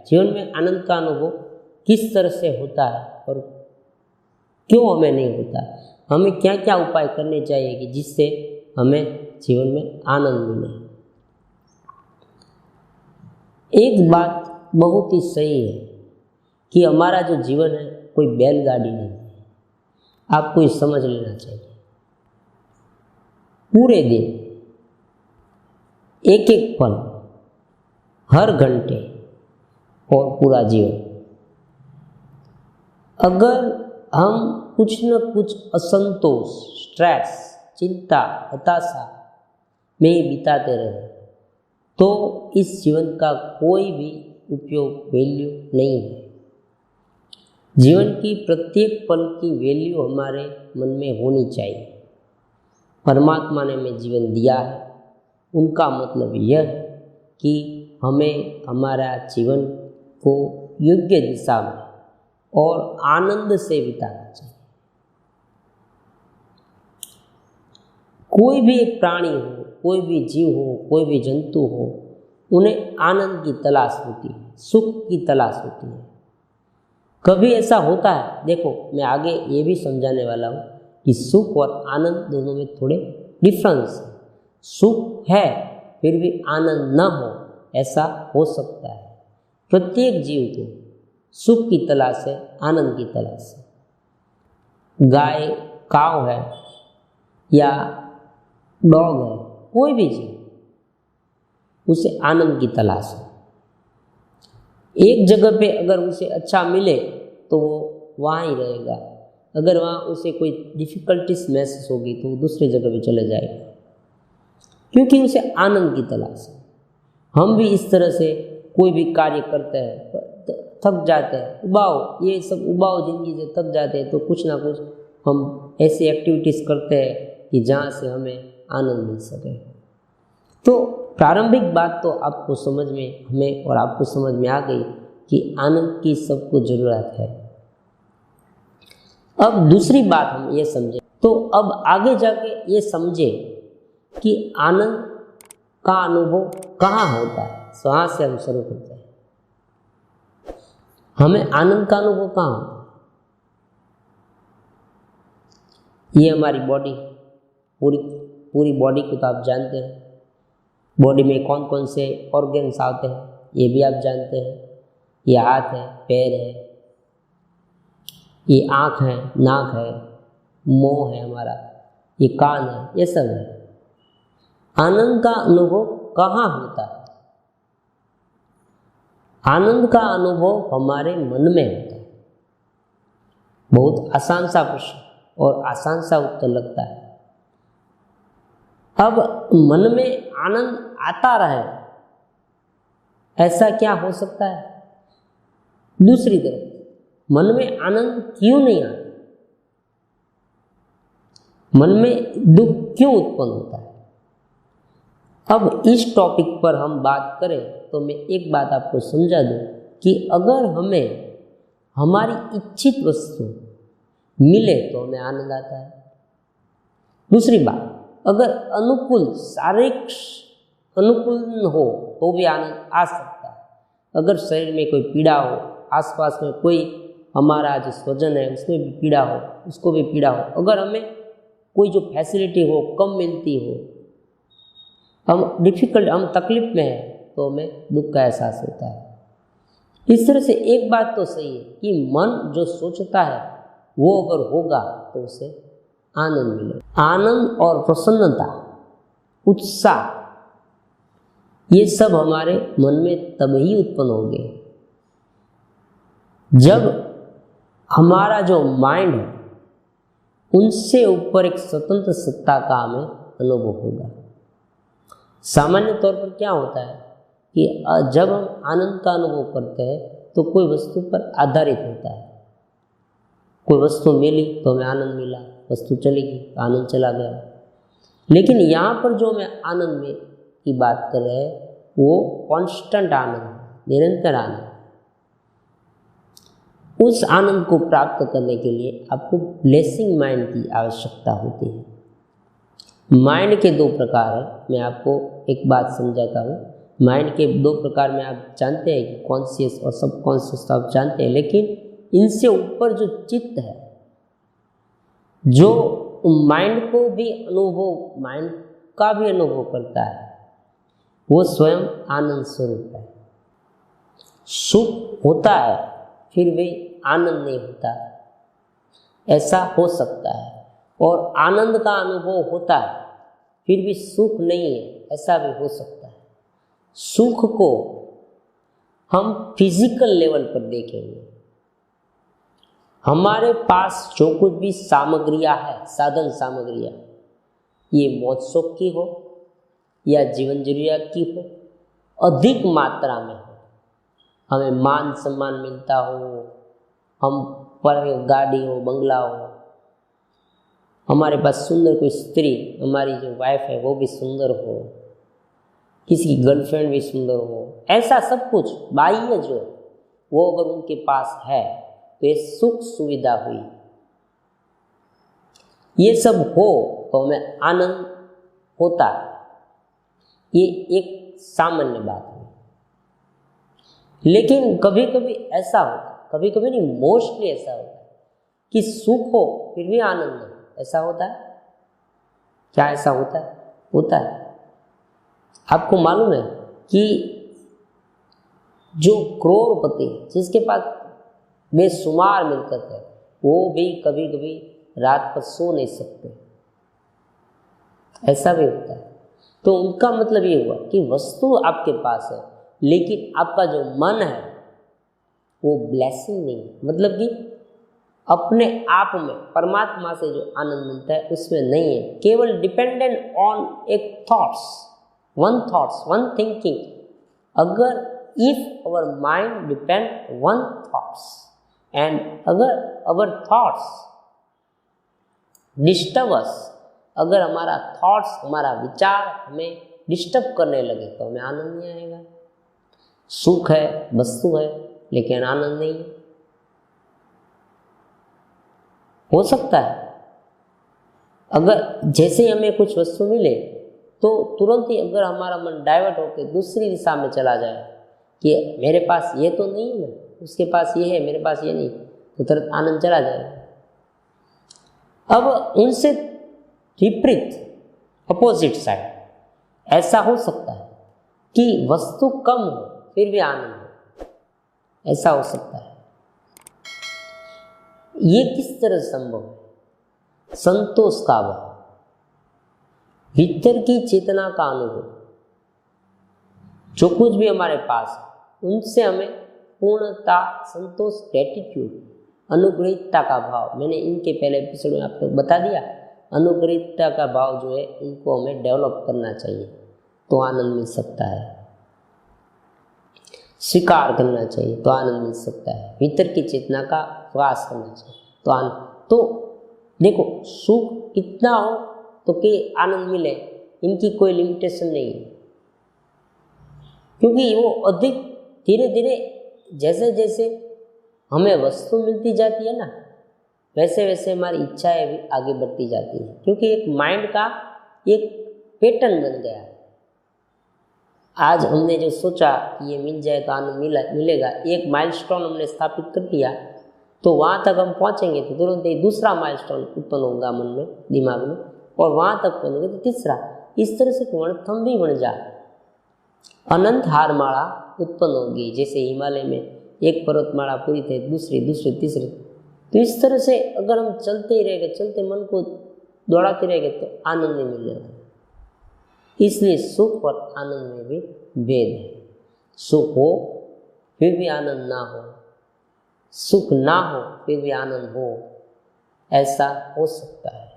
जीवन में आनंद का अनुभव किस तरह से होता है और क्यों हमें नहीं होता, हमें क्या क्या उपाय करने चाहिए कि जिससे हमें जीवन में आनंद मिले। एक बात बहुत ही सही है कि हमारा जो जीवन है कोई बैलगाड़ी नहीं है, आपको ये समझ लेना चाहिए। पूरे दिन एक एक पल, हर घंटे और पूरा जीवन, अगर हम कुछ न कुछ असंतोष, स्ट्रेस, चिंता, हताशा में ही बिताते रहे तो इस जीवन का कोई भी उपयोग, वैल्यू नहीं है। जीवन की प्रत्येक पल की वैल्यू हमारे मन में होनी चाहिए। परमात्मा ने हमें जीवन दिया है, उनका मतलब यह है कि हमें हमारा जीवन को योग्य दिशा में और आनंद से बिताना चाहिए। कोई भी एक प्राणी हो, कोई भी जीव हो, कोई भी जंतु हो, उन्हें आनंद की तलाश होती है, सुख की तलाश होती है। कभी ऐसा होता है, देखो मैं आगे ये भी समझाने वाला हूँ कि सुख और आनंद दोनों में थोड़े डिफरेंस है। सुख है फिर भी आनंद न हो, ऐसा हो सकता है। प्रत्येक जीव को सुख की तलाश है, आनंद की तलाश है। गाय, काव है या डॉग है, कोई भी जीव, उसे आनंद की तलाश है। एक जगह पे अगर उसे अच्छा मिले तो वो वहाँ ही रहेगा, अगर वहाँ उसे कोई डिफ़िकल्टीज महसूस होगी तो वो दूसरी जगह पे चले जाएगा, क्योंकि उसे आनंद की तलाश है। हम भी इस तरह से कोई भी कार्य करते हैं, थक जाते हैं, उबाऊ, ये सब उबाऊ जिंदगी से थक जाते हैं, तो कुछ ना कुछ हम ऐसी एक्टिविटीज़ करते हैं कि जहाँ से हमें आनंद मिल सके। तो प्रारंभिक बात तो आपको समझ में, हमें और आपको समझ में आ गई कि आनंद की सबको ज़रूरत है। अब दूसरी बात हम ये समझें, तो अब आगे जाके ये समझे कि आनंद का अनुभव कहाँ होता है। वहाँ से हम शुरू करते हैं। हमें आनंद का अनुभव कहाँ होता है? ये हमारी बॉडी, पूरी बॉडी को तो आप जानते हैं। बॉडी में कौन कौन से ऑर्गन्स आते हैं ये भी आप जानते हैं। ये हाथ है, पैर है, ये आँख है, नाक है, मुंह है हमारा, ये कान है, ये सब है। आनंद का अनुभव कहाँ होता है? आनंद का अनुभव हमारे मन में होता है। बहुत आसान सा प्रश्न और आसान सा उत्तर लगता है। अब मन में आनंद आता रहे, ऐसा क्या हो सकता है? दूसरी तरफ मन में आनंद क्यों नहीं आता? मन में दुख क्यों उत्पन्न होता है? अब इस टॉपिक पर हम बात करें तो मैं एक बात आपको समझा दूं कि अगर हमें हमारी इच्छित वस्तु मिले तो हमें आनंद आता है। दूसरी बात, अगर अनुकूल, शारीरिक अनुकूल हो तो भी आनंद आ सकता है। अगर शरीर में कोई पीड़ा हो, आसपास में कोई हमारा जो स्वजन है उसमें भी पीड़ा हो, उसको भी पीड़ा हो, अगर हमें कोई जो फैसिलिटी हो कम मिलती हो, हम तकलीफ में हैं, तो हमें दुख का एहसास होता है। इस तरह से एक बात तो सही है कि मन जो सोचता है वो अगर होगा तो उसे आनंद मिलेगा। आनंद और प्रसन्नता, उत्साह, ये सब हमारे मन में तभी उत्पन्न होंगे जब हमारा जो माइंड है उनसे ऊपर एक स्वतंत्र सत्ता का हमें अनुभव होगा। सामान्य तौर पर क्या होता है कि जब हम आनंद का अनुभव करते हैं तो कोई वस्तु पर आधारित होता है। कोई वस्तु मिली तो हमें आनंद मिला, वस्तु चलेगी तो आनंद चला गया। लेकिन यहाँ पर जो हमें आनंद में की बात कर रहे हैं वो कांस्टेंट आनंद है, निरंतर आनंद। उस आनंद को प्राप्त करने के लिए आपको ब्लेसिंग माइंड की आवश्यकता होती है। माइंड के दो प्रकार है, मैं आपको एक बात समझाता हूँ। माइंड के दो प्रकार में आप जानते हैं कि कॉन्शियस और सबकॉन्शियस तो आप जानते हैं, लेकिन इनसे ऊपर जो चित्त है, जो माइंड को भी अनुभव, माइंड का भी अनुभव करता है, वो स्वयं आनंद स्वरूप है। सुख होता है फिर भी आनंद नहीं होता, ऐसा हो सकता है। और आनंद का अनुभव होता है फिर भी सुख नहीं है, ऐसा भी हो सकता है। सुख को हम फिजिकल लेवल पर देखेंगे। हमारे पास जो कुछ भी सामग्रियां है, साधन सामग्रियां, ये मौज की हो या जीवन जरूरियात की हो, अधिक मात्रा में हो, हमें मान सम्मान मिलता हो, हम पर गाड़ी हो, बंगला हो, हमारे पास सुंदर कोई स्त्री, हमारी जो वाइफ है वो भी सुंदर हो, किसी की गर्लफ्रेंड भी सुंदर हो, ऐसा सब कुछ बाह्य जो वो अगर उनके पास है तो ये सुख सुविधा हुई। ये सब हो तो हमें आनंद होता है, ये एक सामान्य बात है। लेकिन कभी कभी ऐसा होता है, कभी कभी नहीं, मोस्टली ऐसा होता है कि सुख हो फिर भी आनंद नहीं, ऐसा होता है। क्या ऐसा होता है? होता है। आपको मालूम है कि जो करोड़पति, जिसके पास बेशुमार मिलकत है, वो भी कभी कभी रात पर सो नहीं सकते, ऐसा भी होता है। तो उनका मतलब ये हुआ कि वस्तु आपके पास है, लेकिन आपका जो मन है वो ब्लेसिंग नहीं है, मतलब कि अपने आप में परमात्मा से जो आनंद मिलता है उसमें नहीं है, केवल डिपेंडेंट ऑन एक थॉट्स, वन थिंकिंग। अगर if our mind depend one thoughts and अगर अवर थॉट्स डिस्टर्ब अस, अगर हमारा थॉट्स, हमारा विचार हमें डिस्टर्ब करने लगे तो हमें आनंद नहीं आएगा। सुख है, वस्तु है, लेकिन आनंद नहीं है। हो सकता है अगर जैसे हमें कुछ वस्तु मिले तो तुरंत ही अगर हमारा मन डाइवर्ट होकर दूसरी दिशा में चला जाए कि मेरे पास ये तो नहीं है ना, उसके पास ये है, मेरे पास ये नहीं, तो तुरंत आनंद चला जाएगा। अब उनसे विपरीत, अपोजिट साइड, ऐसा हो सकता है कि वस्तु कम हो फिर भी आनंद हो, ऐसा हो सकता है। ये किस तरह संभव है? संतोष का भाव, भीतर की चेतना का अनुभव, जो कुछ भी हमारे पास है उनसे हमें पूर्णता, संतोष, ग्रेटिट्यूड, अनुग्रहितता का भाव। मैंने इनके पहले एपिसोड में आपको बता दिया, अनुग्रहितता का भाव जो है इनको हमें डेवलप करना चाहिए तो आनंद मिल सकता है। स्वीकार करना चाहिए तो आनंद मिल सकता है। भीतर की चेतना का प्रयास करना चाहिए तो आनंद। तो देखो, सुख कितना हो तो कि आनंद मिले, इनकी कोई लिमिटेशन नहीं है, क्योंकि वो अधिक धीरे धीरे जैसे जैसे हमें वस्तु मिलती जाती है ना, वैसे वैसे हमारी इच्छाएं भी आगे बढ़ती जाती है, क्योंकि एक माइंड का एक पैटर्न बन गया है। आज हमने जो सोचा कि ये मिल जाए तो आनंद मिलेगा, एक माइलस्टोन हमने स्थापित कर दिया, तो वहाँ तक हम पहुँचेंगे तो तुरंत ही दूसरा माइलस्टोन उत्पन्न होगा मन में, दिमाग में, और वहाँ तक पहुँचेंगे तो तीसरा। इस तरह से वर्णथम भी बन जाए, अनंत हारमाला उत्पन्न होगी। जैसे हिमालय में एक पर्वतमाला पूरी थे, दूसरी, तीसरी, तो इस तरह से अगर हम चलते ही रहेंगे, चलते मन को दौड़ाते रहेंगे तो आनंद नहीं मिलेगा। इसलिए सुख और आनंद में भी भेद है। सुख हो फिर भी आनंद ना हो, सुख ना हो फिर भी आनंद हो, ऐसा हो सकता है।